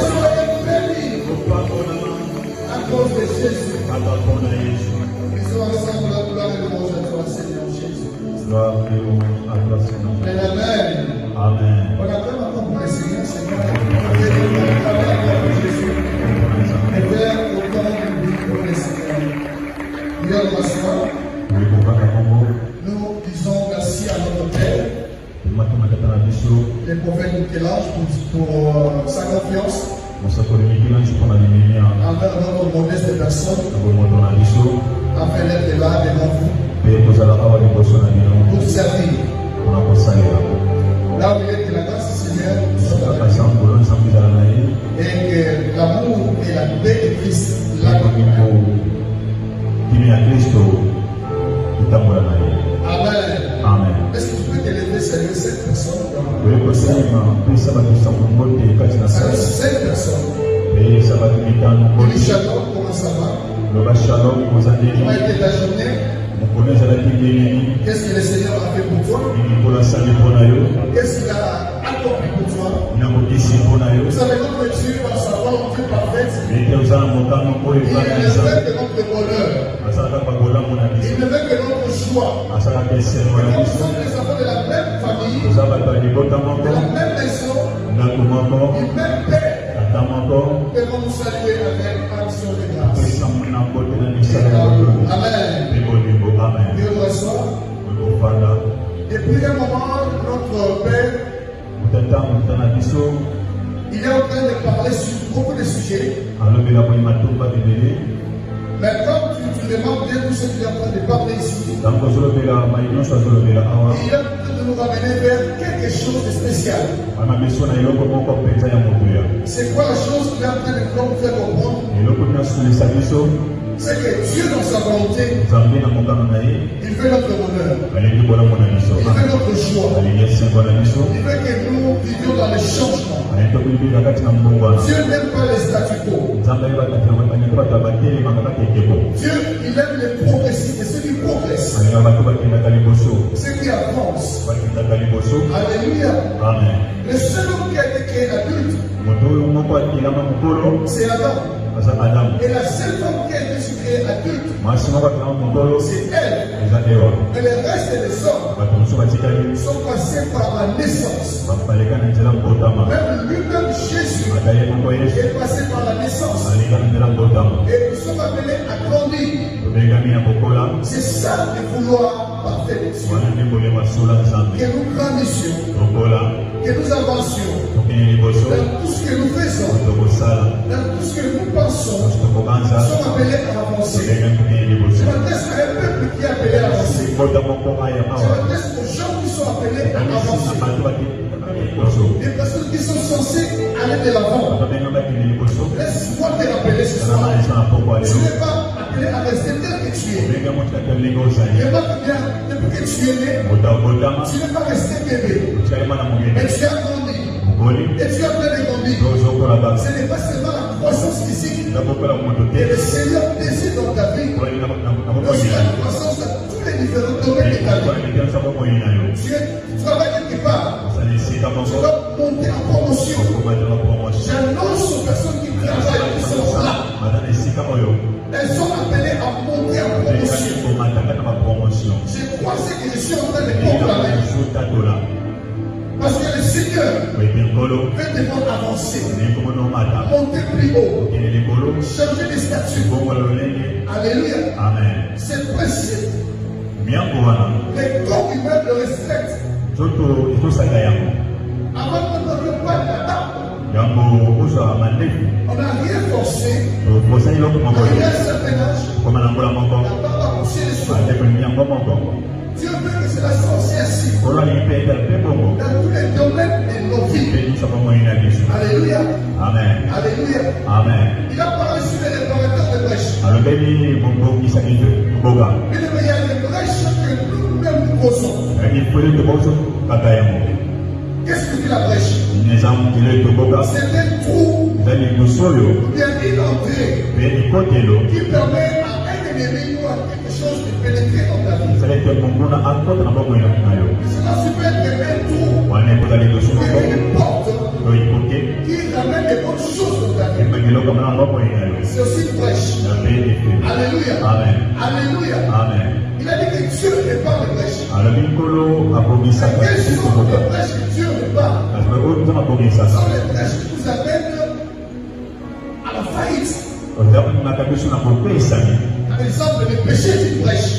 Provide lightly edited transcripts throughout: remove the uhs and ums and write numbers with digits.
soyez bénis à cause de Jésus. Ils sont ensemble, la gloire et louange à toi, Seigneur Jésus. Amen. Amen. On acclame encore pour le Seigneur, Seigneur. Jésus. Et Père, au temps du but pour le Seigneur. Nous allons m'asseoir. Nous disons merci à notre Père, le prophète Michel-Ange, pour sa confiance envers notre modeste personne, afin d'être là devant vous pour servir. Là où il est de la grâce du Seigneur, et que l'amour et la paix de Christ l'accompagnent. Amen. Amen. Est-ce que tu peux t'élever saluer cette personne? Salut cette personne. Shalom, comment ça va? Comment était ta journée? Qu'est-ce que le Seigneur a fait pour toi? Qu'est-ce qu'il a accompli pour toi? Vous savez, notre Dieu, dans sa volonté parfaite, il ne veut que notre bonheur. Il ne veut que notre joie. Et comme nous sommes les enfants de la même famille, de la même maison, du même père, devons nous saluer avec action de grâce. Amen. Dieu reçoit. Depuis un moment, notre Père, il est en train de parler sur beaucoup de sujets. Mais comme tu demandes bien tout ce qu'il est en train de parler ici, il est en train de nous ramener vers quelque chose de spécial. C'est quoi la chose qu'il est en train de nous faire comprendre? C'est que Dieu, dans sa volonté, il veut notre bonheur, il veut notre joie, il veut que nous vivions dans le changement. Dieu n'aime pas les statu quo. Dieu, il aime les progressistes, ceux qui progressent, ceux qui avancent. Alléluia. Amen. Le seul homme qui a été créé adulte, c'est Adam. Et la seule femme qui a été créée adulte, c'est elle. Mais le reste des hommes sont passés par la naissance. Même lui-même, Jésus, est passé par la naissance. Et nous sommes appelés à grandir. C'est ça le vouloir parfait de Dieu. Que nous grandissions, que nous avancions dans tout ce que nous faisons, dans tout ce que nous pensons. Nous sommes appelés à avancer. Je m'adresse à un peuple qui est appelé à avancer. Je m'adresse aux gens qui sont appelés à avancer. Les personnes qui sont censées aller de l'avant. Laisse-moi te rappeler ce soir. Tu n'es pas appelé à rester tel que tu es. Remarque bien, depuis que tu es né, tu n'es pas resté bébé. Mais tu as grandi. Et tu as plein de grandir. Ce n'est pas seulement la croissance physique. Et le Seigneur désire dans ta vie. Lorsqu'il y a une croissance dans tous les différents domaines de ta vie. Tu travailles quelque part. Tu dois monter en promotion. J'annonce aux personnes qui travaillent, qui sont là. Elles sont appelées à monter en promotion. Je crois ce que je suis en train de proclamer. Parce que le Seigneur veut te faire avancer, monter plus haut, changer de statut. Alléluia. Amen. C'est précieux. Les corps humains le respectent. Avant qu'on ne veut pas d'Adam, on n'a rien forcé. Arrivé à un certain âge, on n'a pas poussé les soins. Dieu veut que cela soit aussi ainsi. Dans tous les domaines de nos vies. Alléluia. Amen. Alléluia. Amen. Il a parlé sur les réparateurs de brèches. Il y a des brèches que nous-mêmes nous causons. Qu'est-ce que dit la brèche? C'est un trou ou bien une entrée qui permet à un ennemi ou à quelque chose de pénétrer dans ta vie. Cela peut être un trou ou une porte qui C'est aussi une brèche. Alléluia. Amen. Alléluia. Amen. Il a dit que Dieu répare les brèches. Mais quelles sont les brèches que Dieu répare? Ce sont les brèches qui nous amènent à la faillite. Par exemple, le péché est une brèche.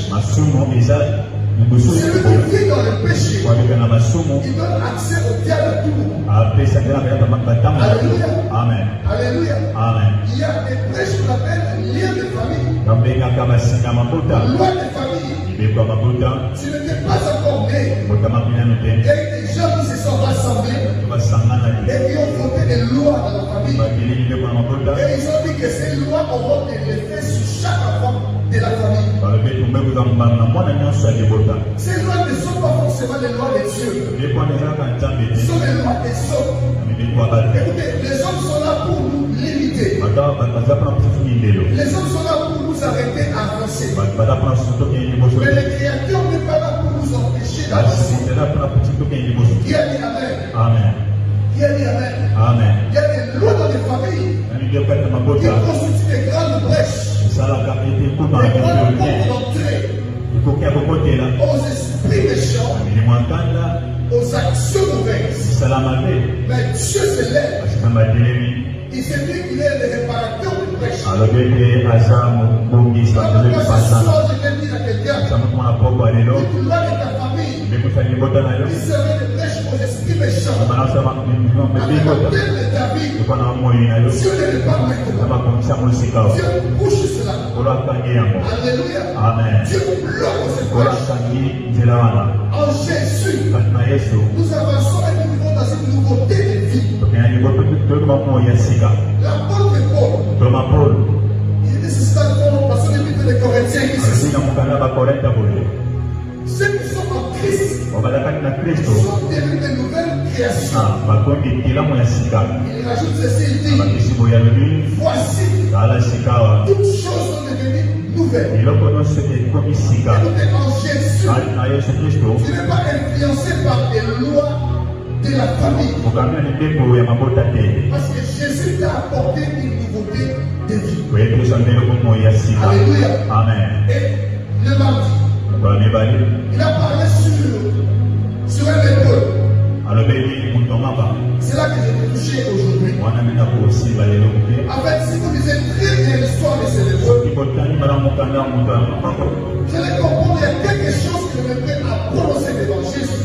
Celui qui vit dans le péché, il donne accès au diable à tout moment. Alléluia. Amen. Alléluia. Amen. Il y a des brèches qu'on appelle lien de famille. Loi de famille. Tu n'étais pas encore né. Il y a eu des gens qui se sont rassemblés et qui ont voté des lois dans la famille. Et ils ont dit que ces lois auront des effets sur chaque enfant de la famille. Ces lois ne sont pas forcément les lois des cieux. Ce sont les lois des hommes. Écoutez, les hommes sont là pour nous limiter. Les hommes sont là pour nous arrêter à avancer. Mais les créatures ne sont pas là pour nous empêcher d'avancer. Qui a dit Amen? Amen. Qui a dit Amen? Amen. Il y a des lois dans les familles qui constituent des grandes brèches. Des grandes portes d'entrée aux esprits méchants, aux actions mauvaises. Mais Dieu se lève. Il s'est dit qu'il est le réparateur de brèches. Alors, ce soir, je vais dire à quelqu'un, toute loi de ta famille, il serait des brèches aux esprits méchants. Avec la terre de David, Dieu ne répare maintenant. Dieu bouche cela. Alléluia. Amen. Dieu bloque ces brèches. En Jésus, nous avançons et nous vivons dans une nouveauté de vie. L'apôtre Paul, il dit c'est ça parce que l'épître des Corinthiens qui se dit ceux qui sont en Christ sont devenus de nouvelles créations. Il rajoute ceci, il dit voici, toutes choses sont devenues nouvelles. Et en Jésus, tu n'es pas influencé par les lois de la famille. Parce que Jésus t'a apporté une nouveauté de vie. Alléluia. Amen. Et le mardi, il a parlé sur un lépreux. C'est là que je vais toucher aujourd'hui. En fait, si vous lisez très bien l'histoire de ces lépreux, je vais comprendre qu'il y a quelque chose que le lépreux a prononcé devant Jésus.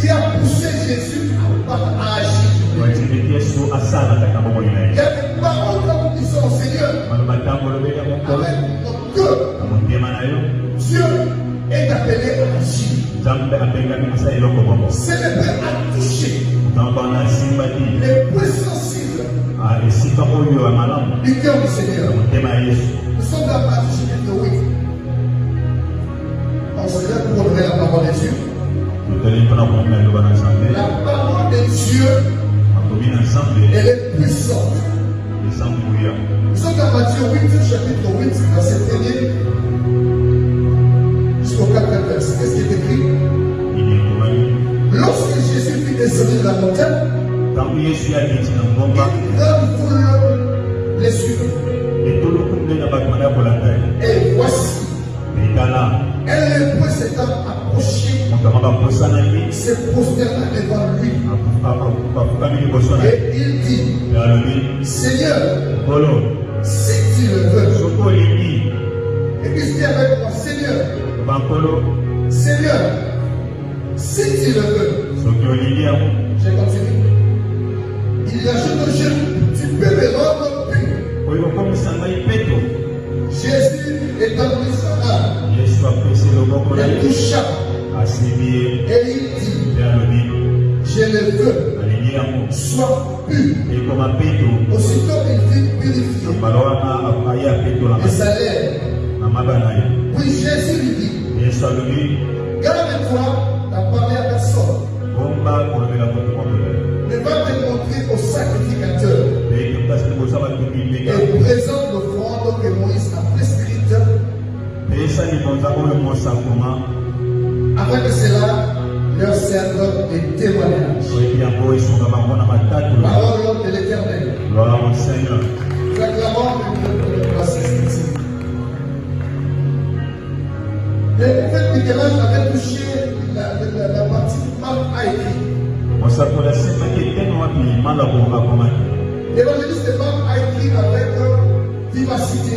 Qui a poussé Jésus à agir. Il y a des paroles comme ils sont au Seigneur. Avec notre cœur, Dieu est appelé à agir. C'est le Père à toucher les points sensibles du cœur du Seigneur. Nous sommes dans Matthieu chapitre 8. On se lève pour donner la parole de Dieu. La parole de Dieu, elle est puissante. Nous sommes dans Matthieu 8, chapitre 8, verset 1er jusqu'au 4e verset. Qu'est-ce qui est écrit? Lorsque Jésus fut descendu de la montagne, une grande foule les suivait. Et voici, un lépreux s'étant approché, se prosterna devant lui. Et il dit, Seigneur, si tu le veux, et puis dis avec moi, Seigneur, Seigneur, si tu le veux. J'ai continué. Il ajoute, tu peux me rendre pur. Jésus étendit sa main, le toucha, et il dit, je le veux, sois pur. Aussitôt il fut purifié et sa lèvre. Puis Jésus lui dit, garde-toi d'en parler à personne. Ne va te montrer au sacrificateur et présente l'offrande que Moïse a prescrite, afin que cela leur serve de témoignage. Parole Seigneur. Nous acclamons le passé. Mais en fait, Michel-Ange avait touché la partie mal a écrit. L'évangéliste Marc a écrit avec vivacité.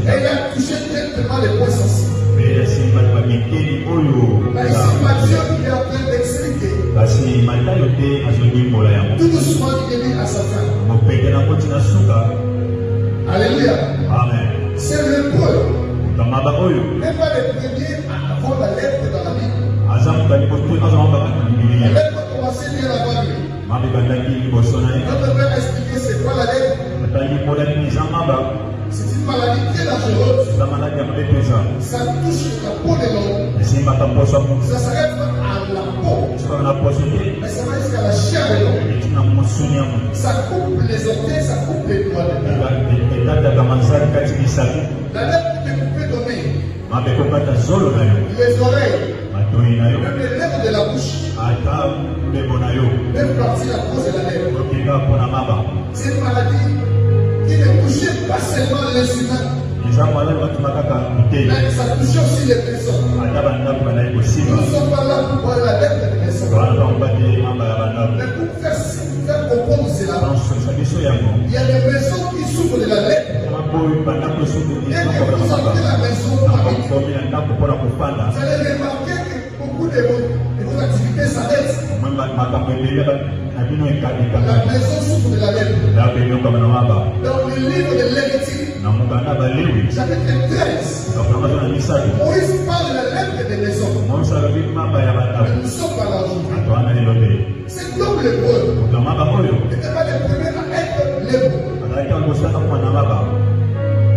Et il a touché directement les points sensibles. Ici, Matthieu, il est en train d'expliquer. Tout doucement, il est à sa fin. Alléluia. Amen. C'est le peuple. Même pas les premiers à avoir la lettre dans la Bible. La lettre a commencé bien avant lui. Notre Père a expliqué c'est quoi la lettre. C'est une maladie très dangereuse. Ça touche la peau de l'homme. Ça s'arrête pas à la peau. Mais ça va jusqu'à la chair de l'homme. Ça coupe les orteils, ça coupe les doigts de l'homme. La lettre peut couper ton nez. Les oreilles. Même les lèvres de la bouche. Même partie à cause de la lèvre. C'est une maladie qui ne touche pas seulement les humains. Mais ça touche aussi les personnes. Nous ne sommes pas là pour voir la lettre des personnes. Mais pour faire comprendre cela, il y a des personnes qui souffrent de la lettre. Et que vous entrez la maison pour habiter. Vous allez remarquer que beaucoup de vos activités s'arrêtent. La maison souffre de la lettre. Dans le livre de Lévitique, chapitre 13, Moïse parle de la lettre des maisons. Mais nous sommes pas là aujourd'hui. C'est comme l'hébreu. N'était pas les premiers à être l'hébreu.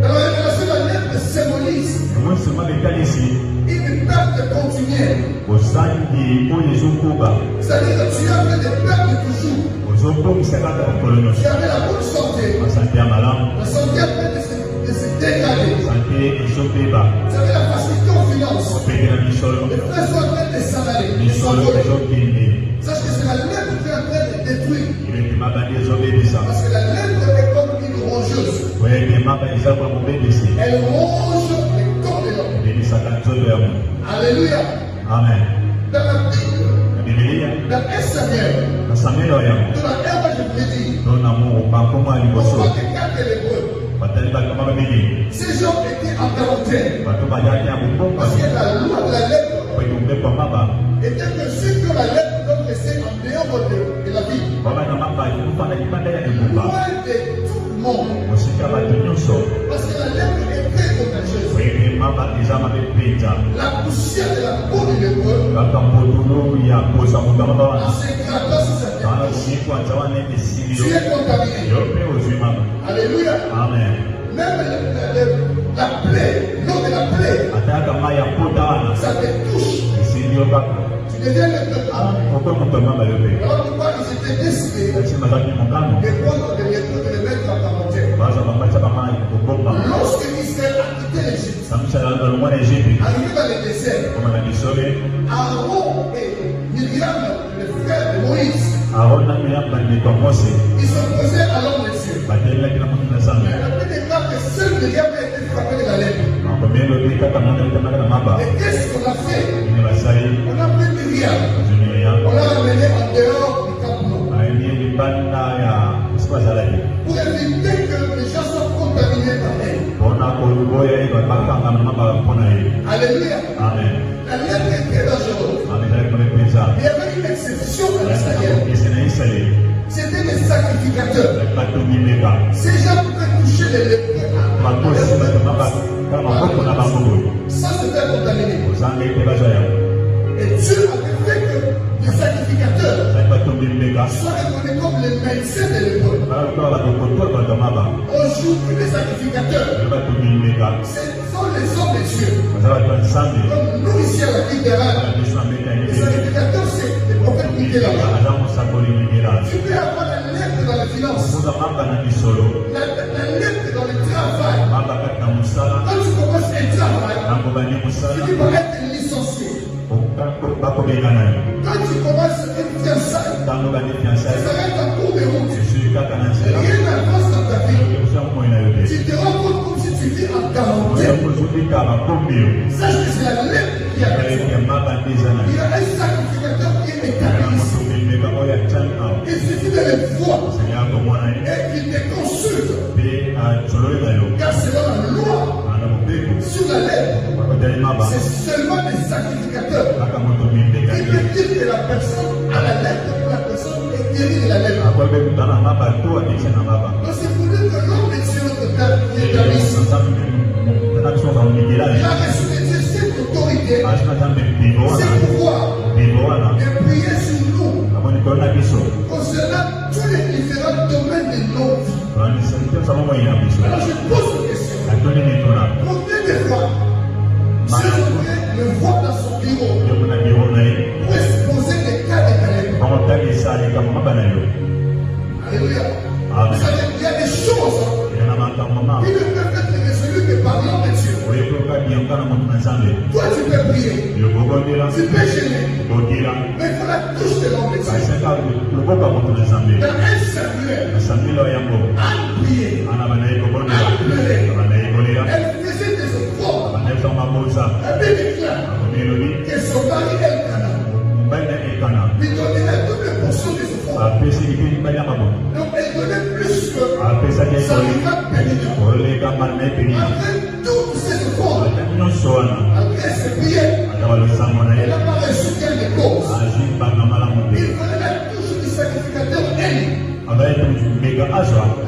Dans la révélation, la lettre symbolise une perte continuelle. C'est-à-dire que tu as fait des pertes toujours. Tu avais la bonne santé. La santé a fait de se dégrader. Tu avais la facilité aux finances. Les frères sont en train de s'en sache que c'est la lettre qui est en train de détruire. Parce que la lettre est comme une rongeuse. Elle ronge les corps de l'homme. Alléluia. Amen. Dans la Bible, dans 1 Samuel, dans la 1, je vous l'ai dit, on voit que quand les hébreux, ces gens étaient en quarantaine. Parce que la loi de la lettre était que ceux qui ont la lettre doivent rester en dehors de la ville. Loin de tout le monde. Parce que la lettre est très contagieuse. La poussière de la peau de l'hébreu en s'éclatant sur sa tête. Tu es contaminé. Alléluia. Amen. Même la plaie, l'eau de la plaie, ça te touche. Tu deviens le peuple. Alors pourquoi ils étaient décidés de prendre des lépreux et de les mettre en quarantaine. Lorsque Israël a quitté l'Égypte, arrivé dans le désert, Aaron et Myriam, les frères de Moïse, ils s'opposaient à l'homme de Dieu. Mais la paix des cas que seul Myriam a été frappé de la lèvre. Et qu'est-ce qu'on a fait? On a pris Myriam. On l'a ramené en dehors du campement. Pour éviter que les gens soient contaminés par elle. Alléluia. Amen. La lettre est très dangereuse. Il y avait une exception à Israël. C'était les sacrificateurs. Ces gens pouvaient toucher les lépreux sans se faire contaminer. Et Dieu avait fait que les sacrificateurs soient reconnus comme les médecins de l'époque. Aujourd'hui, les sacrificateurs, ce sont les hommes de Dieu. Comme nous ici à la ville d'Arabe, les sacrificateurs, c'est les prophètes Michel-Ange. Tu peux avoir la lettre dans la finance, la lettre dans le travail. Quand tu commences un travail, tu peux être licencié. Quand tu commences une fiançaille, ça s'arrête en cours de route. Rien n'avance dans ta vie. Tu te rends compte comme si tu vis en quarantaine. Sache que c'est la lettre qui a raison. Il y a un sacrificateur qui est établi ici. Il suffit de le voir et qu'il te consulte. Car selon la loi, sur la lettre, c'est seulement les sacrificateurs qui peuvent dire que la personne a la lettre ou la personne est guérie de la lettre. Donc c'est pour dire que l'homme est sur notre table qui est établi ici. Il a reçu de Dieu cette autorité, c'est pouvoir de prier sur nous concernant tous les différents domaines de nos vies. Alors je pose une question. Combien de fois si on voulait le voir dans son bureau pour exposer les cas de Caleb? Alléluia. Vous savez, il y a des choses qui ne peuvent être résolues que par l'homme de Dieu. Toi tu peux prier, tu peux gêner, mais il faut la touche de l'homme de Dieu. Dans un Samuel, Anne priait, elle faisait des efforts. La Bible déclare que son mari Elkana lui donnait la double portion des efforts. Donc elle donnait plus que sa femme bénie. Après tous ces efforts, après ses prières, elle n'a pas reçu gain de cause. Il fallait la touche du sacrificateur Eli.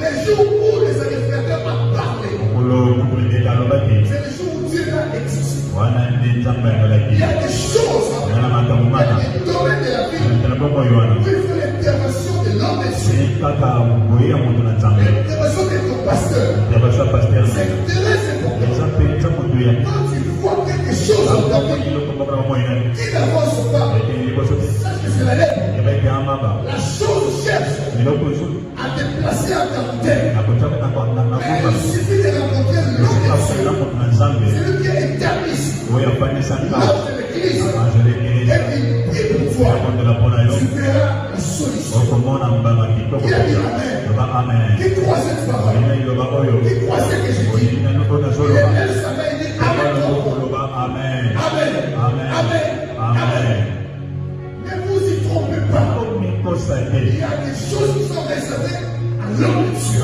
Les jours où les sacrificateurs ont parlé, c'est les jours où Dieu a existé. Il y a des choses, il y a des domaines de la vie où il faut l'intervention de l'homme de Dieu. L'intervention de ton pasteur. C'est très important. Quand tu vois quelque chose en ta vie qui n'avance pas, sache que c'est la lettre. La chose cherche à te placer en quarantaine. Mais il suffit de rencontrer l'homme de Dieu. C'est lui qui est établi ici. L'homme de l'église. Et il prie pour toi. Tu verras la solution. Qui a dit Amen. Qui croit cette parole? Qui croit ce que je dis? Et elle s'appelle dit Amen. Amen. Amen. Amen. Ne vous y trompez pas. Il y a des choses qui sont réservées à l'homme de Dieu.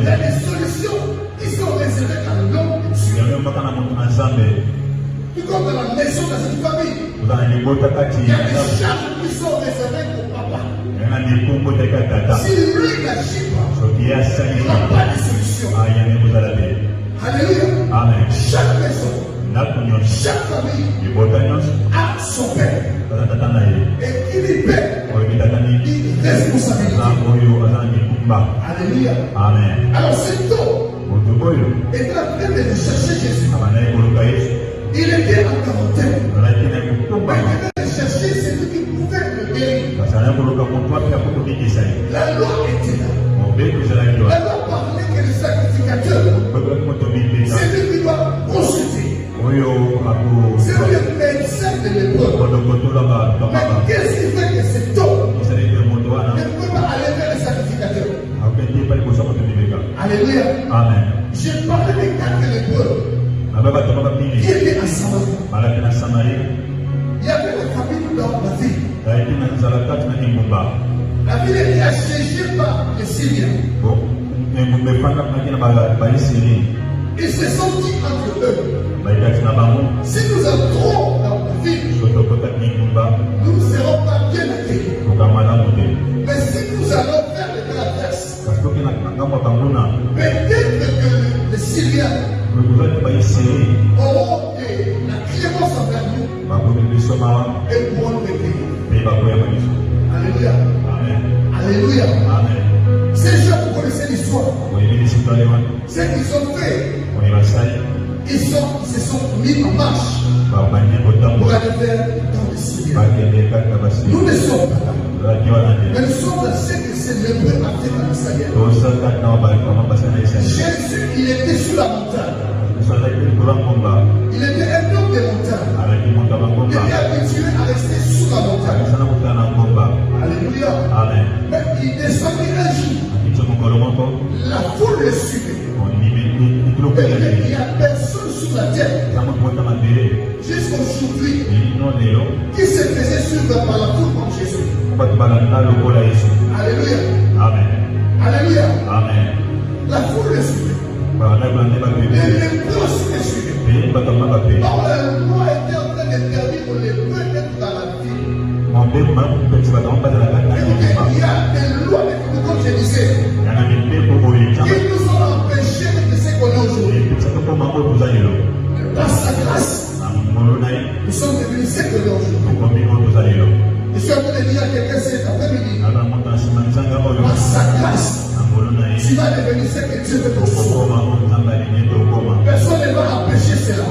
Il y a des solutions qui sont réservées à l'homme de Dieu. Tout comme dans la maison de cette famille, il y a des charges qui sont réservées au papa. Si lui n'agit pas, il n'y a pas de solution. Alléluia. Amen. Chaque maison, chaque famille a son père. Et qui dit père, il responsabilité. Alléluia. Amen. Alors cet homme était en train de chercher Jésus. Il était en quarantaine. Mais il devait chercher celui qui pouvait le guérir. La loi était là. La loi parlait que le sacrificateur, c'est lui qui doit consulter. C'est lui le médecin de l'épreuve. Mais qu'est-ce qui fait que cet homme ne peut pas aller vers le sacrificateur? Alléluia. Amen. J'ai parlé des quatre lépreux qui étaient à Samarie. Il y avait la famille dans la ville. La ville était assiégée par les Syriens. Ils se sont dit entre eux, si nous entrons dans la ville, nous ne serons pas bien accueillis. Mais si nous allons faire de la place, peut-être que les Syriens auront de la clémence envers nous et pourront nous accueillir. Alléluia. Alléluia. Ces gens, vous connaissez l'histoire. Ce qu'ils ont fait, ils se sont mis en marche pour aller vers dans les Syriens. Nous ne sommes pas là. Mais nous sommes dans ce que ces lépreux a fait dans Israël. Jésus, il était sur la montagne. Il était un homme de montagne. Il jusqu'aujourd'hui, qui se faisait suivre par la foule comme Jésus. Alléluia. Amen. Alléluia. Amen. La foule le suivait. Et les proches le suivaient. Or, la loi était en train d'interdire aux lépreux d'être dans la ville. Il y a des lois, comme je disais, qui nous ont empêchés de ce qu'on est aujourd'hui. Dans sa grâce, nous sommes devenus ce que l'on aujourd'hui. Je suis en train de dire à quelqu'un cet après-midi, dans sa grâce, tu vas devenir ce que Dieu veut pour toi. Personne ne va empêcher cela.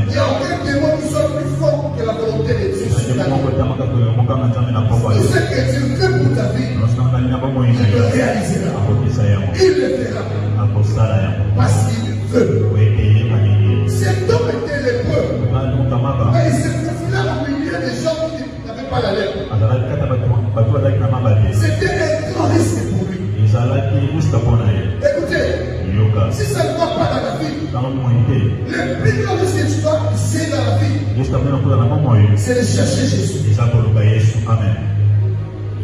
Il n'y a aucun démon qui soit plus fort que la volonté de Dieu sur ta vie. Tout ce que Dieu veut pour ta vie, il le réalisera. Il le fera. Parce qu'il veut. Cet homme était lépreux. Mais il se faufilait au milieu des gens qui n'avaient pas la lèpre. C'était un grand risque pour lui. Écoutez, si ça ne va pas dans la vie, le plus grand risque que tu dois essayer dans la vie, c'est de chercher Jésus. Amen.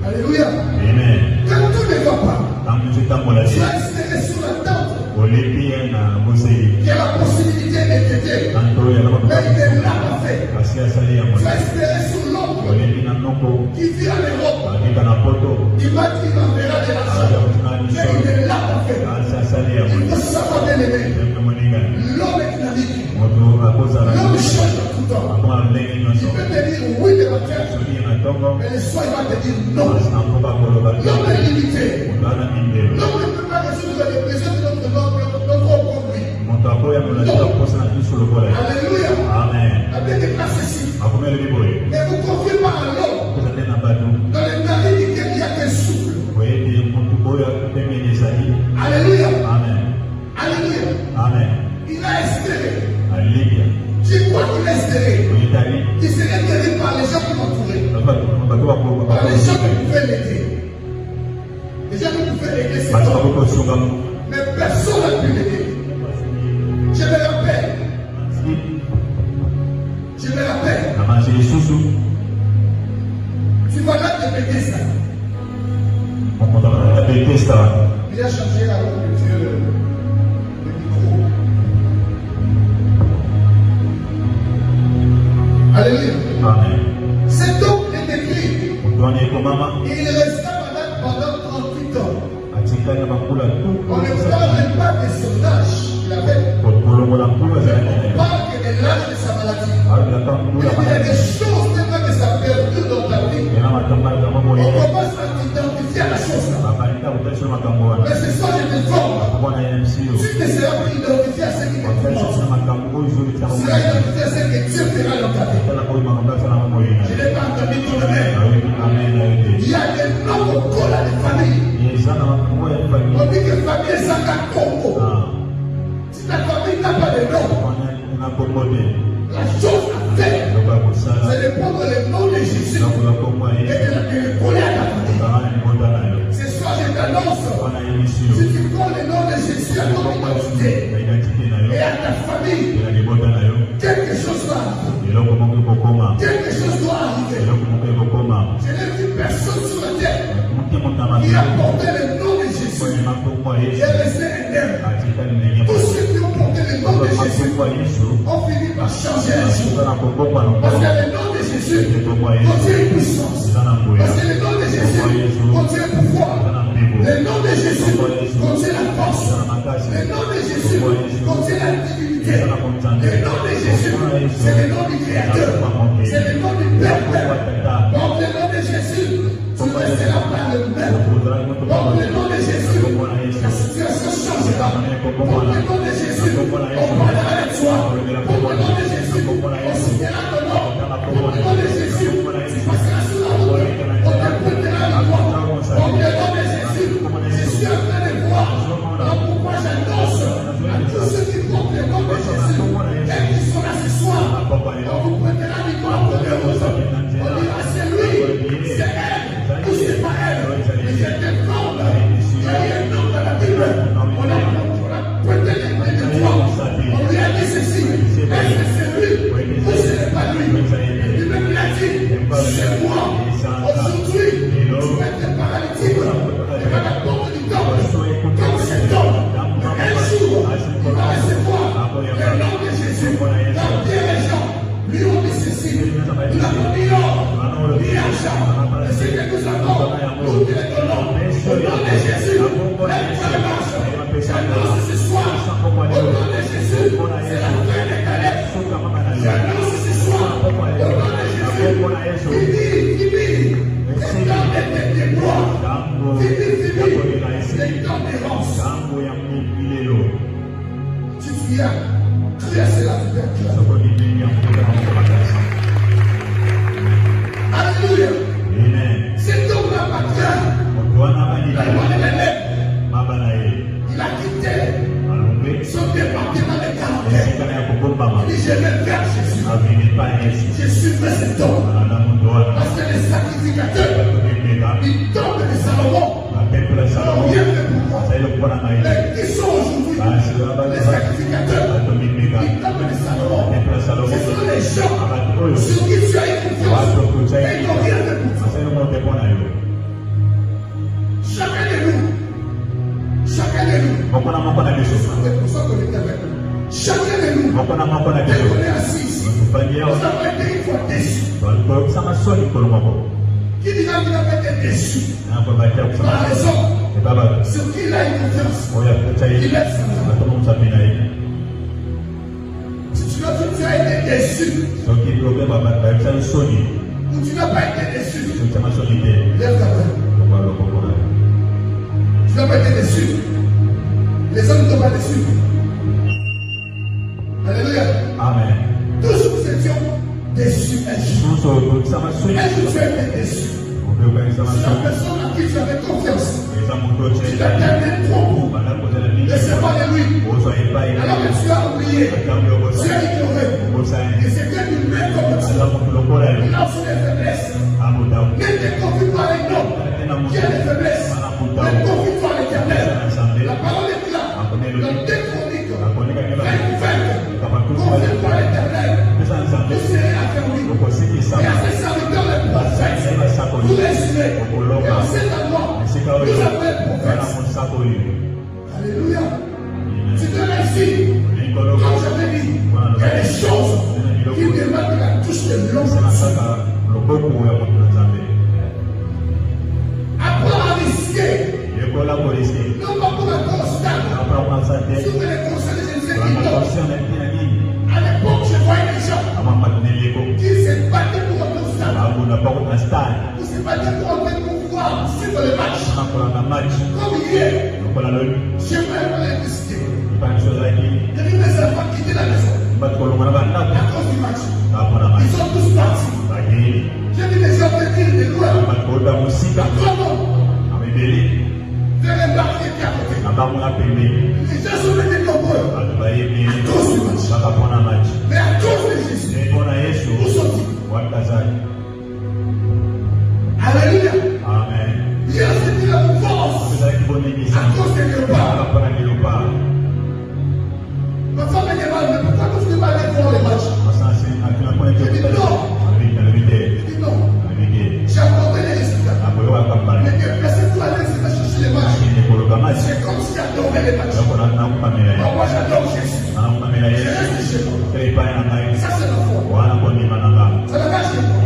Alléluia. Amen. Quand tout ne va pas, tu vas espérer sur la tente que la possibilité était, mais il ne l'a pas fait. Tu vas espérer sur l'oncle qui vit en Europe. Il va dire qu'il enverra de l'argent, mais il ne l'a pas fait. Il faut savoir bien aimer. L'homme est dynamique. L'homme change tout le temps. Il peut te dire oui de matin, mais le soir il va te dire non. L'homme est limité. L'homme ne peut pas résoudre les besoins de notre propre vie. Alléluia. Amen. La Bible déclare ceci. Ne vous confiez pas à l'homme. Dans les narines duquel il n'y a qu'un souffle. Alléluia. Amen. Alléluia. Amen. Il a espéré. Alléluia. Tu crois qu'il a espéré. Il serait guéri par les gens qui l'entouraient. Par les gens qui pouvaient l'aider. Les gens qui pouvaient l'aider, c'est toi. Mais personne n'a pu l'aider. Je me rappelle. Je me rappelle. Tu vas là te péter ça. Il a changé la roue de Dieu, le micro. Alléluia. Amen. Cet homme est écrit. Il resta malade pendant 38 ans. On ne parle pas de son âge. Il avait. On parle que de l'âge de sa maladie. Il y a des choses tellement que ça perdure dans ta vie. On commence à t'identifier à la chose. Mais c'est ça que je te forme. Tu ne seras plus identifié à ce qui te forme. Tu seras identifié à ce que Dieu fera dans ta vie. Je n'ai pas entendu ton amen. Il y a des noms au col à des familles. On dit que famille est sans la Congo. Si ta famille n'a pas de nom, la chose à faire, c'est de prendre le nom de Jésus et de le coller à ta famille. C'est ça que je t'annonce. Si tu prends le nom de Jésus à ton identité et à ta famille, quelque chose va arriver. Quelque chose doit arriver. Je n'ai vu personne sur la terre qui a porté le nom de Jésus et resté éternel. Tous ceux qui ont porté le nom de Jésus ont fini par changer la vie. Parce que le nom de Jésus contient une puissance. Parce que le nom de Jésus contient un pouvoir. Le nom de Jésus contient la force. Le nom de Jésus contient la divinité. Le nom de Jésus, c'est le nom du Créateur. C'est le nom du Père. Donc le nom de Jésus, tu ne resteras pas le même. Donc le nom de Jésus, la situation changera. Donc le nom de Jésus, on parlera avec toi. Donc le nom de Jésus, on soutiendra ton nom. Donc le nom de Jésus, tu passeras sous la route. On t'apportera la porte. Donc le nom de Jésus, je suis en train de voir. Donc pourquoi j'annonce à tous ceux qui portent le nom de Jésus et qui sont là ce soir, on vous prêtera du corps pour que vous on dira c'est lui, c'est elle, ou c'est pas elle. Mais c'est un nom. Il y a un nom dans la Bible. On a prêté les mains de toi. On lui a dit ceci. Est-ce que c'est Alléluia. Cet homme n'a pas craint. Il a quitté son département de caractère. Il dit, je vais vers Jésus. Je suivrai cet homme. Parce que les sacrificateurs, ils tombent de Salomon. On vient de pouvoir. Mais qui sont aujourd'hui les sacrificateurs? Ils tombent de Salomon. Ce sont les gens sur qui tu as une confiance. Et ils n'ont rien de pouvoir. Chacun de nous. Chacun de nous, on est assis. Nous avons été une fois déçus. Qui dira qu'il n'a pas été déçu? Par raison. Sur qui il a une confiance. Il laisse ça. Si tu as été déçu, ou tu n'as pas été déçu, lève ta main. Tu n'as pas été déçu. Les hommes ne t'ont pas déçu. Alléluia. Amen. Tous nous étions déçus un jour. Un jour tu as été déçu. Si la personne à qui tu avais confiance, tu l'as tellement trop. Laissez pas de lui. Alors que tu as oublié, tu as ignoré. Et c'est que tu mets comme ça. Il a aussi des faiblesses. Ne te confie pas avec l'homme qui a des faiblesses. Ne confie pas à l'Éternel. La parole est là. Dans 2 Chroniques 20, confie pas à l'Éternel. Vous serez affermis. Et à ses serviteurs les prophètes, vous réussirez. Et en cet endroit, vous avez prophètes. Alléluia. Tu te réussis. Comme j'avais dit, il y a des choses qui demandent la touche de l'homme. Apprends à risquer. Non pas pour un constat. Si vous les conseils de Jésus, à l'époque, je voyais des gens qui se battaient pour un stade. Qui se battaient pour pouvoir suivre le match. Comme hier, j'aimerais aller décider. Il y a des enfants qui étaient à la maison à cause du match. Ils sont tous partis. J'ai vu des gens venir de loin. Comment? Vers les barres qui étaient à côté. Les gens sont venus nombreux à cause du match. Mais à cause de Jésus, où sont-ils? Alléluia. Amen. Il a senti la force à cause des léopards. Ma femme me demande, mais pourquoi tu ne fais pas aller voir les matchs? Je dis non. J'ai apporté les résultats. Mais que personne doit aller chercher les matchs. C'est comme si j'adorais les matchs. Moi j'adore Jésus. Je reste chez moi. Ça c'est la foi. Ça n'a pas chez moi.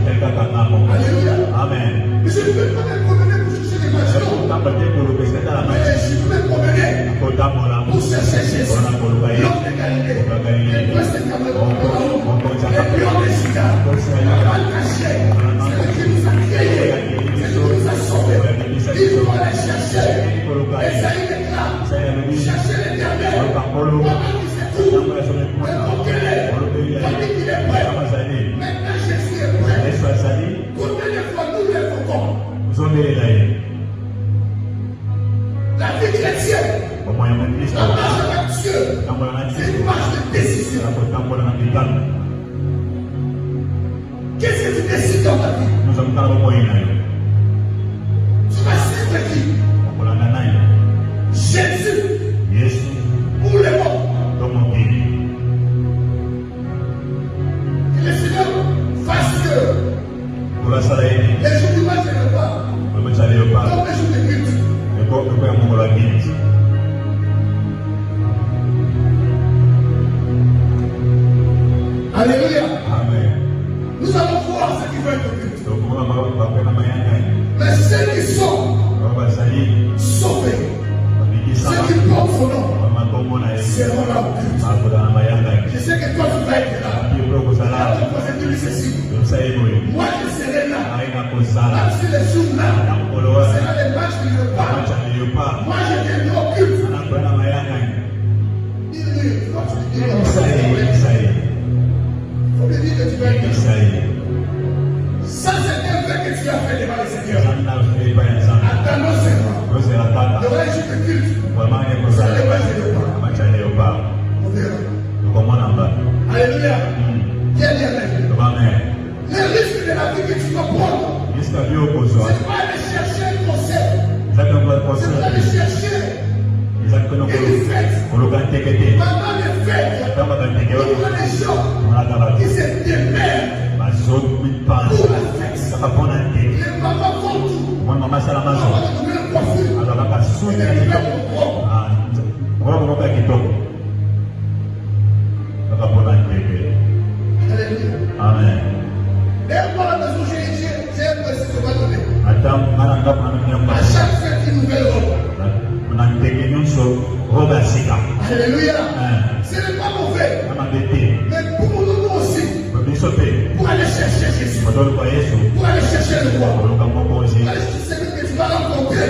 Alléluia. Amen. Mais je ne peux pas me promener pour chercher les matchs. Mais je peux me promener pour chercher Jésus. L'homme de Galilée. Le prince de Cameroun. Les pions des cigares. La balle cachée. C'est lui qui nous a créés. C'est lui qui nous a sauvés. Il faut aller chercher. Esaïe déclare. Chercher l'Éternel. Pendant qu'il s'est tout. Invoquez-les. Tandis qu'il est prêt. Maintenant Jésus est prêt. Combien de fois nous l'invoquons? La vie chrétienne, la marche avec Dieu, c'est une marche de décision. Qu'est-ce que tu décides dans ta vie? Tu vas suivre qui? Jésus ou le monde? Que le Seigneur fasse que les jours du match ne pas comme les jours de culte. Alléluia. Nous allons voir ce qui va être culte. Mais ceux qui sont sauvés, ceux qui portent son nom, seront là au culte. Je sais que toi tu vas être là. Alors tu peux dire ceci. Moi je Même si les jours-là, c'est là les matchs du repas. Moi, j'étais mis au culte. Il faut me dire que tu vas être ça, c'est un vrai que tu as fait devant le Seigneur. Attends-nous seulement. Le reste du culte. Ça ne va pas. On verra. Alléluia. Viens dire Amen. Le risque de la vie que tu vas prendre, c'est pas aller chercher un conseil. C'est pas aller chercher une fête. Pendant les fêtes, il y a des gens qui se démerdent pour la fête. Les mamans font tout. Maman va trouver le coiffure. Et les frères vont prendre. Alléluia. Amen. D'ailleurs, moi, à la maison, j'ai un verset que je vais donner. À chaque fête, une nouvelle robe. Alléluia. Ce n'est pas mauvais. Mais pour nous aussi, pour aller chercher Jésus, pour aller chercher le roi, pour aller chercher celui que tu vas rencontrer,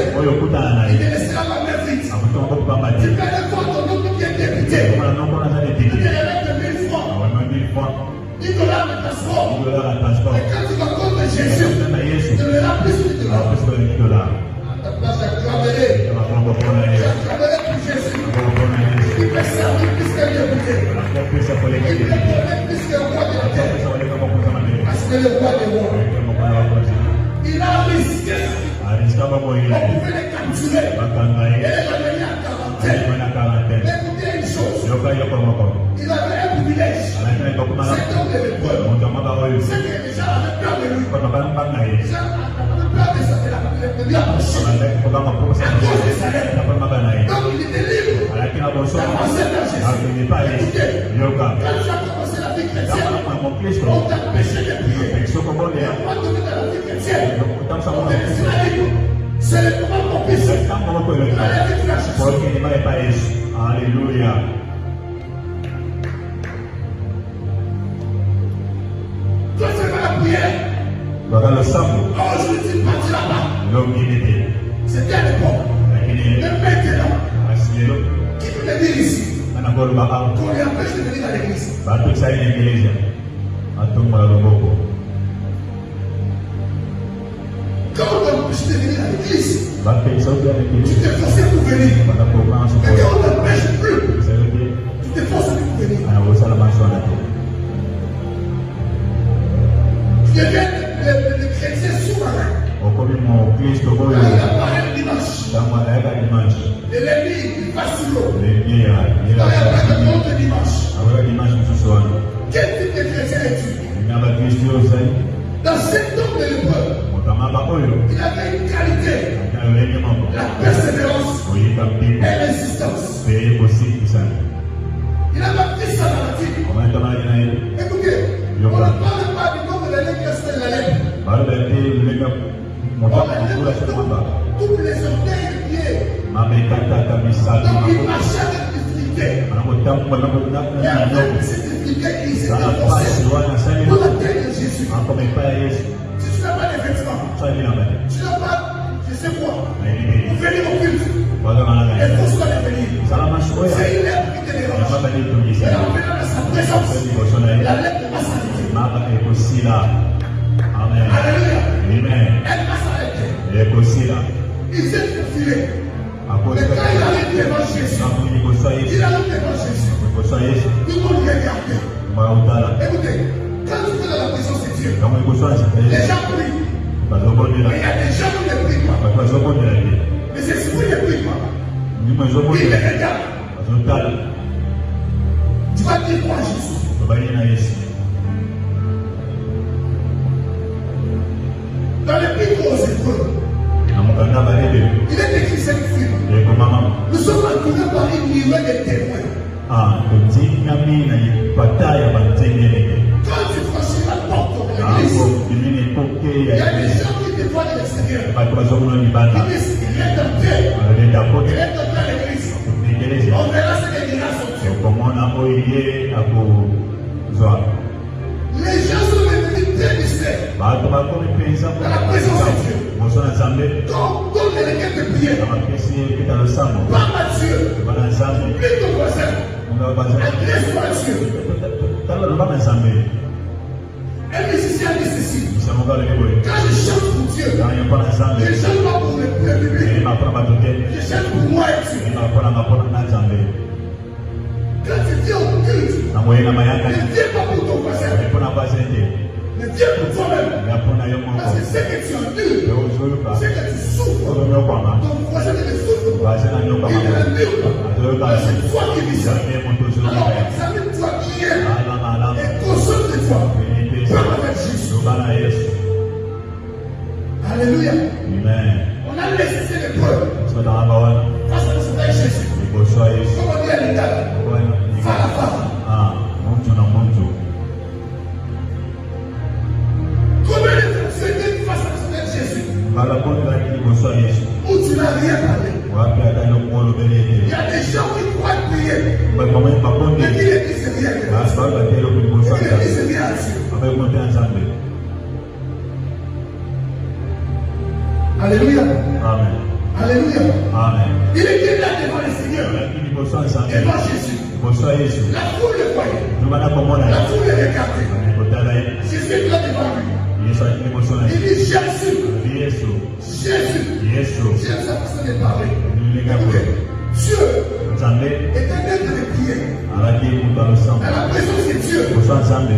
il te laissera la main vite. Tu peux aller voir ton homme qui est député. Tu te lèves de 1000 francs. 10 dollars de transport. Et quand tu vas contre Jésus, tu ne verras plus de dollars. À ta place, tu vas venir. Tu vas venir pour Jésus. Il peut servir plus qu'un député. Il peut donner plus qu'un roi de la terre. Parce que le roi des rois, il a risqué. On pouvait les capturer. Et les amener à quarantaine. Mais écoutez une chose. Il avait un privilège. Cet homme de l'épreuve. C'est que les gens avaient peur de lui. Les gens avaient peur de lui approcher. À cause de sa lèvre. Donc il était libre d'avancer vers Jésus. Écoutez, quand tu as commencé la vie chrétienne, on t'a empêché de prier. On va donner dans la vie chrétienne. On te laissera libre. C'est le moment propice. Alléluia. Toi, c'est pas la prière. Oh, je ne suis pas là-bas. C'était à l'époque. Mais maintenant, qui peut te dire ici qu'on lui empêche de venir à l'église? Quand on t'empêche de venir à l'église, tu t'es forcé pour venir. Et quand on t'empêche plus, tu t'es forcé pour venir. Tu deviens le chrétien souverain. Il apparaît le dimanche. Et l'ennemi, il passe sur l'eau. Il apparaît le monde dimanche. Quel type de chrétien es-tu? Dans cet homme de l'épreuve, il avait une qualité, la persévérance et résistance. Il avait pris sa maladie. Écoutez, on ne parle pas du nom de l'année qui a fait la lèvre. On a tous les orteils et pieds. Donc il marchait avec difficulté. Et avec cette difficulté, il s'était forcé pour atteindre Jésus. Si tu n'as pas les vêtements, tu n'as pas, je sais quoi, pour venir au culte, il faut soit les venir. C'est une lèvre qui te dérange. Et en venant dans sa présence, la lèvre va s'arrêter. Amen. Alléluia. Elle va s'arrêter. Il s'est faufilé. Mais quand il arrive devant Jésus, il arrive devant Jésus. Tout le monde regardait. Écoutez, quand tu es dans la présence de Dieu, les gens prient. Mais il y a des gens qui ne prient pas. Les esprits ne prient pas. Ils les regardent. Tu vas dire quoi à Jésus? Dans les plus gros épreuves, il est écrit cette film. Nous sommes entourés par une nuée de témoins. Quand tu franchis la porte de l'église, il y a des gens qui te voient de l'extérieur. Ils disent qu'il est entré. Il est entré à l'église. On verra ce qu'il dira son Dieu. Les gens sont devenus très distraits. Dans la présence de Dieu. Donc, donne les requêtes de prière. Parle à Dieu. Prie ton voisin. Adresse-toi à Dieu. Un musicien dit ceci. Quand je chante pour Dieu, je ne chante pas pour le public. Je chante pour moi et Dieu. Quand tu viens au culte, ne viens pas pour ton voisin. Ne viens pour toi-même. Parce que c'est que tu endures, c'est que tu souffres. Ton voisin ne souffre pas. Il ne l'endure pas. C'est toi qui vis ça. Alors examine-toi bien et concentre-toi. Parle avec Jésus. Alléluia. On a laissé les preuves face à notre Jésus. Comme on dit à l'Italie, Fala. Combien de temps tu étais face à notre Jésus où tu n'as rien parlé? Il y a des gens qui croient prier, mais qui ne disent rien. Qui ne disent rien à Dieu. Alléluia. Amen. Alléluia. Amen. Il était là devant le Seigneur, devant Jésus. La foule le voyait. La foule le regardait. Jésus est là devant lui. Il dit Jésus. Jésus. J'aime sa façon de parler. Dieu est un être de prière. Dans la présence de Dieu,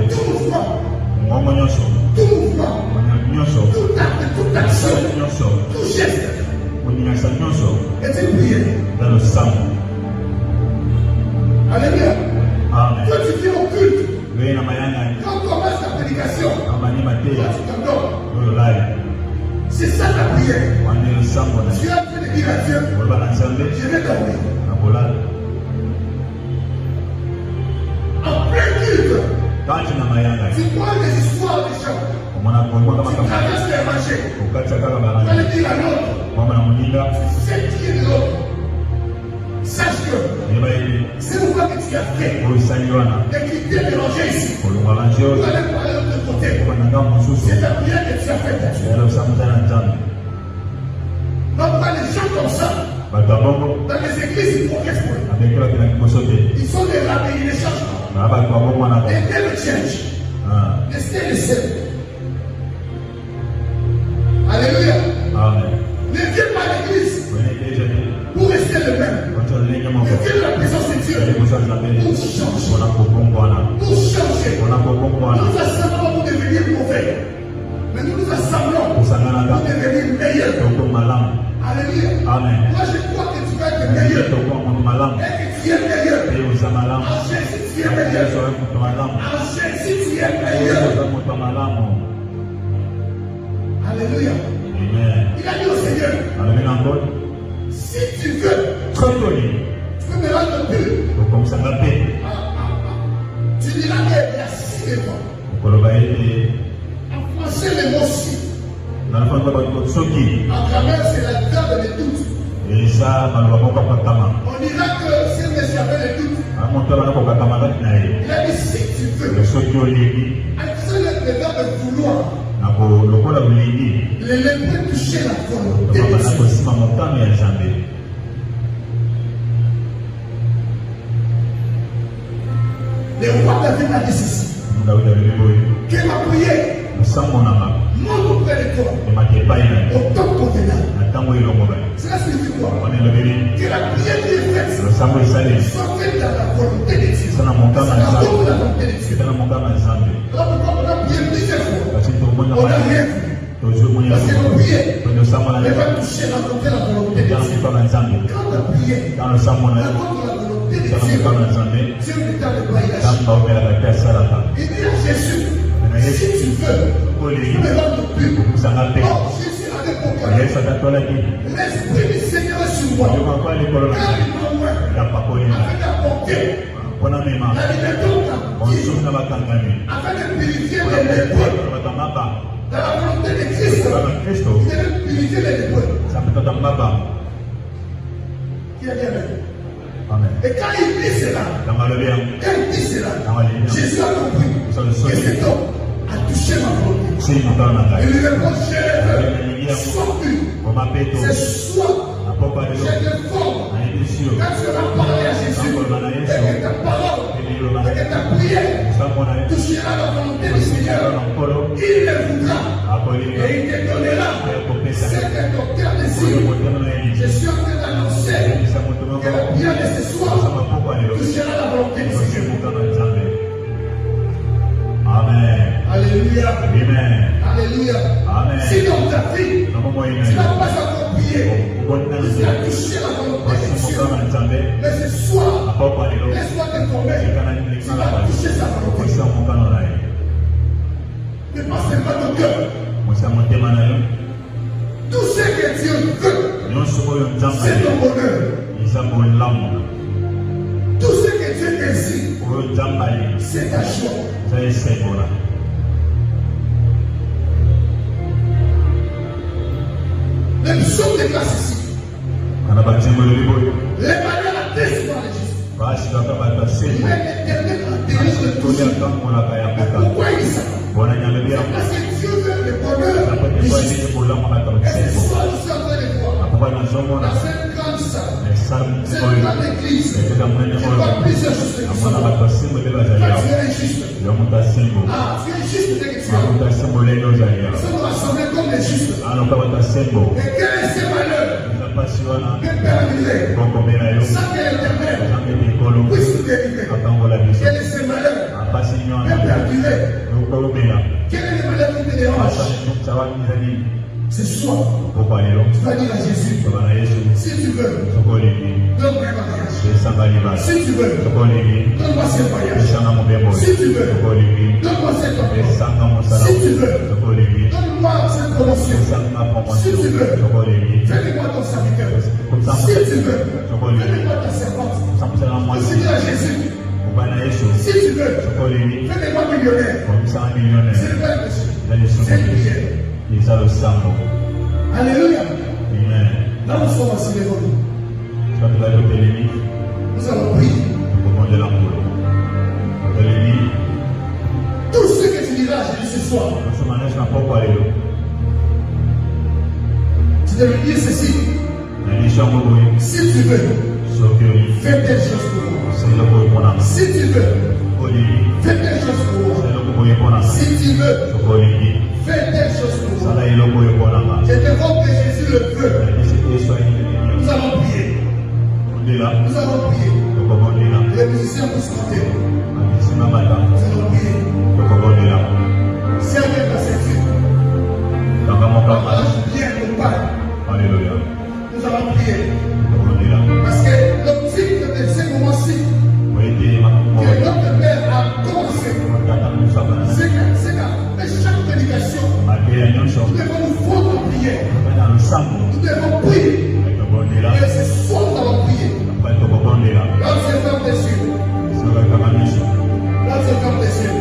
tout mouvement, tout acte, toute action, tout geste est une prière. Alléluia. Quand tu viens au culte, quand on commence la prédication, toi tu t'endors. C'est ça la prière. Tu as fait de dire à Dieu, je vais dormir. En plein culte, tu prends des histoires des gens. Tu traverses les marchés. Tu vas le dire à l'autre. Tu sais qui est de l'autre. Sache que c'est pourquoi que tu as fait. Et qui t'est dérangé ici. Tu vas aller parler de l'autre côté. C'est la prière que tu as faite à Dieu. Donc quand les gens comme ça, dans les églises, ils progressent moins. Ils sont des rabbins, ils ne changent pas. They never change. They stay the same. Alléluia. Ne viens pas à l'église pour rester le même. Ne viens à la présence de Dieu pour changer. Pour changer. Nous nous assemblons pour devenir mauvais. Mais nous nous assemblons pour devenir meilleurs. Alléluia. Amen. Moi je crois que tu vas être meilleur. Et que tu es meilleur. En Jésus tu es meilleur. En Jésus tu es meilleur. Alléluia. Il a dit au Seigneur, si tu veux, tu peux me rendre plus. Tu diras qu'il y a 6 devant. En français, le mot si. En grammaire, c'est la table de doute. On dira que si monsieur avait le doute, il a dit si tu veux. Accélère le verbe de vouloir. Les lépreux touchaient la volonté de Dieu. Le roi David a dit ceci. Que ma prière monte auprès de toi au temps convenable. Cela signifie quoi? Que la prière qui est faite soit faite dans la volonté de Dieu. Dans la volonté de Dieu. Alors pourquoi on a prié plusieurs fois? On n'a rien vu. Parce que nos prières ne va toucher la volonté de Dieu. Quand la prière va contre la volonté de Dieu, Dieu ne t'a pas lâché. Il dit à Jésus, si tu veux, tu me rends plus. Oh, Jésus avait proclamé, l'Esprit du Seigneur est sur moi. Car il m'a oint afin d'apporter la liberté aux captifs, afin de purifier les lépreux. Dans la volonté de Christ, il devait purifier les lépreux. Qui a dit amen? Et quand il dit cela, Jésus a compris que cet homme a touché ma volonté. Il lui répond, j'ai sorti. C'est soit j'ai des formes. Quand tu vas parler à Jésus, et que ta parole, et que ta prière touchera la volonté du Seigneur, il le voudra et il te donnera ce que ton cœur désire. Je suis en train d'annoncer que la prière de ce soir touchera la volonté du Seigneur. Amen. Alléluia. Amen. Alléluia. Amen. Si dans ta vie, tu n'as pas encore prié, tu as touché la volonté de Dieu. Mais ce soir, laisse-moi t'informer, tu vas toucher sa volonté. Ne pas seulement ton cœur. Tout ce que Dieu veut, c'est ton bonheur. Tout ce que Dieu désire, c'est ta joie. Le psaume déclare ici. Les manières à décider les justes. L'éternel a délivré de tout ça. Pourquoi il s'appelle? Parce que Dieu veut le bonheur des justes. Et ce soir, nous sommes en train de voir dans cette grande salle, cette grande église, je vois plusieurs justes qui sont là. Toi, tu es injuste. Ah, tu es juste dès que tu es. Nous sommes rassemblés comme les justes. Et quel est ce malheur? De perdurer sans que l'Éternel puisse nous délivrer. Quel est ce malheur? De perdurer. Quel est le malheur qui te dérange? Ce soir, tu vas dire à Jésus, si tu veux, donne-moi un mariage. Si tu veux, donne-moi ce voyage. Si tu veux, donne-moi cet emploi. Si tu veux, donne-moi cette promotion. Si tu veux, fais-moi ton serviteur. Si tu veux, fais-moi ta servante. Si tu as Jésus, si tu veux, fais-moi millionnaire. C'est le même monsieur. C'est une prière. Alléluia. Là, nous sommes assis devant nous. Nous allons prier. Tout ce que tu diras à Jésus ce soir, tu devais dire ceci. Si tu veux, fais telle chose pour moi. Si tu veux, fais telle chose pour moi. Si tu veux, fais telle chose pour moi. Je te vois que Jésus le veut. Nous allons prier. Nous allons prier. Les musiciens vont chanter. Nous allons prier. Servez ta ceinture. Bien ton Père. Nous allons prier. Parce que l'objectif de ce moment-ci, que notre Père a commencé, c'est qu'à chaque prédication, nous devons nous fondre en prière. Nous devons prier. Et ce soir, nous allons prier. Là, c'est ferme des yeux. Là, c'est ferme des yeux.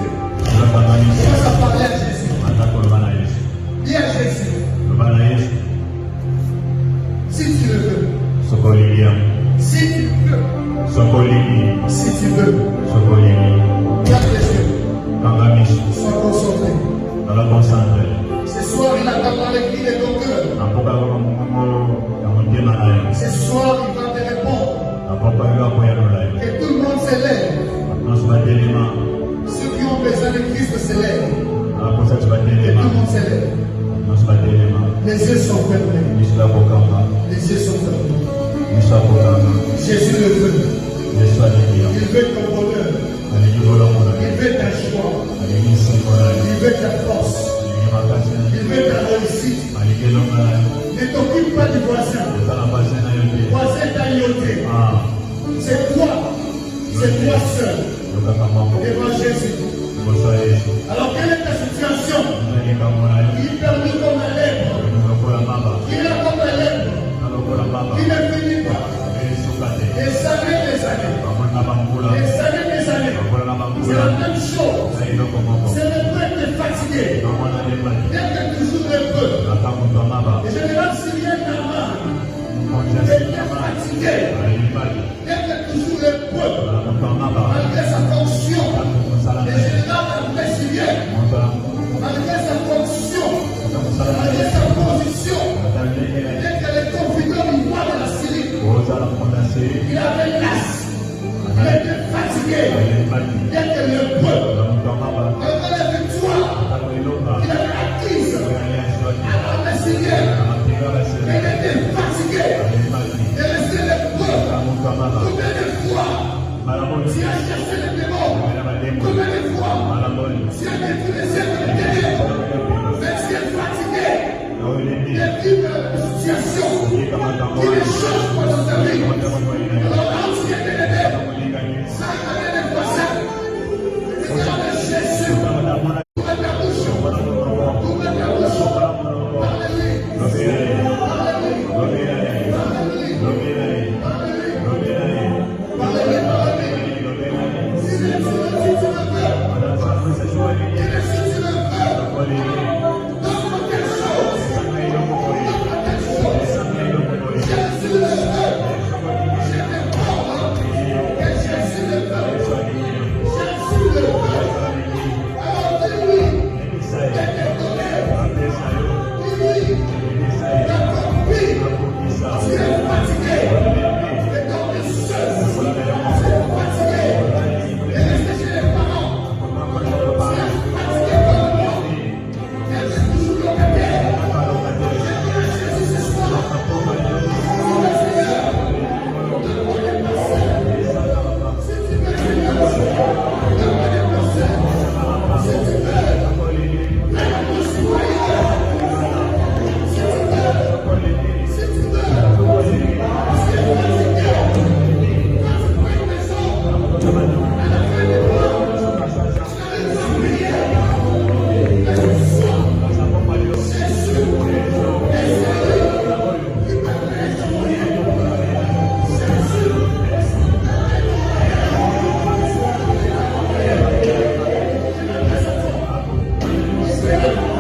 On va parler à Jésus. Dis à Jésus. Si tu le veux. Si tu veux. Si tu veux. Garde les yeux. Sois concentré. Ce soir, il attendra les cris de ton cœur. Ce soir, il va te répondre. Que tout le monde se lève. Ceux qui ont besoin de Christ se lèvent. Que tout le monde se lève. Les yeux sont fermés. Les yeux sont fermés. Jésus le veut. Il veut ton bonheur. Il veut ta joie. Il veut ta force. Il veut ta réussite. Ne t'occupe pas du voisin. Le voisin t'a yoté. C'est toi seul. Devant Jésus. Alors quelle est ta situation? Il termine comme un lèvre. Il est comme un lèvre. Il ne finit pas. Des années. C'est la même chose. C'est le prêtre fatigué. qui les change pendant ta vie. Alors, si elle est ça a été passé. Le nom de Jésus. Ouvre ta bouche. Ouvre ta bouche. Thank you.